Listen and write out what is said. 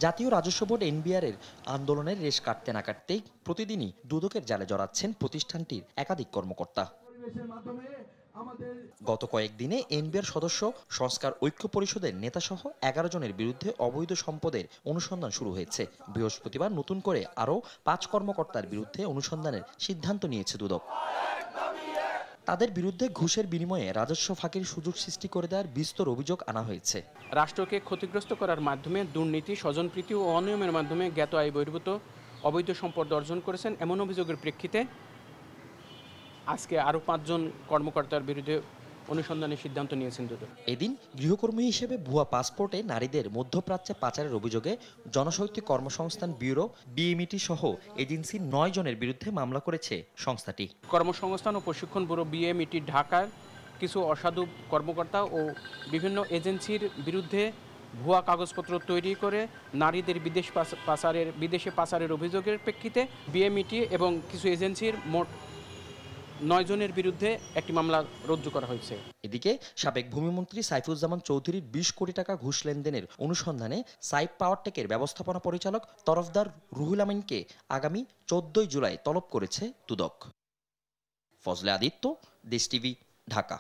জাতীয় রাজস্ব board NBR এর আন্দোলনের রেশ কাটতে না কাটতেই প্রতিদিনই দুদকের জালে জড়াচ্ছেন প্রতিষ্ঠানটির একাধিক কর্মকর্তা। গত কয়েকদিনে এনবিআর সদস্য সংস্কার ঐক্য পরিষদের নেতাসহ 11 জনের বিরুদ্ধে অবৈধ সম্পদের অনুসন্ধান শুরু হয়েছে। বৃহস্পতিবার নতুন করে আরও 5 কর্মকর্তার বিরুদ্ধে অনুসন্ধানের সিদ্ধান্ত নিয়েছে দুদক। তাদের বিরুদ্ধে ঘুষের বিনিময়ে রাজস্ব ফাঁকির সুযোগ সৃষ্টি করে দেওয়ার বিস্তর অভিযোগ আনা হয়েছে। রাষ্ট্রকে ক্ষতিগ্রস্ত করার মাধ্যমে দুর্নীতি, স্বজনপ্রীতি ও অনিয়মের মাধ্যমে জ্ঞাত আয় বহির্ভূত অবৈধ সম্পদ অর্জন করেছেন এমন অভিযোগের প্রেক্ষিতে আজকে আরও 5 জন কর্মকর্তার বিরুদ্ধে অনুসন্ধানের সিদ্ধান্ত নিয়েছেন দুদক। এদিন গৃহকর্মী হিসেবে ভুয়া পাসপোর্টে নারীদের মধ্যপ্রাচ্যে পাচারের অভিযোগে জনশক্তি কর্মসংস্থান ব্যুরো বিএমইটি সহ এজেন্সির 9 জনের বিরুদ্ধে মামলা করেছে সংস্থাটি। কর্মসংস্থান ও প্রশিক্ষণ ব্যুরো বিএমইটি ঢাকার কিছু অসাধু কর্মকর্তা ও বিভিন্ন এজেন্সির বিরুদ্ধে ভুয়া কাগজপত্র তৈরি করে নারীদের বিদেশে পাচারের অভিযোগের প্রেক্ষিতে বিএমইটি এবং কিছু এজেন্সির মোট 9 জনের বিরুদ্ধে একটি মামলা রুজু করা হয়েছে। এদিকে সাবেক ভূমিমন্ত্রী সাইফুজ্জামান চৌধুরীর 20 কোটি টাকা ঘুষ লেনদেনের অনুসন্ধানে সাইফ পাওয়ারটেকের ব্যবস্থাপনা পরিচালক তরফদার রুহুল আমিনকে আগামী 14 জুলাই তলব করেছে দুদক। ফজলে আদিত্য, দেশ টিভি, ঢাকা।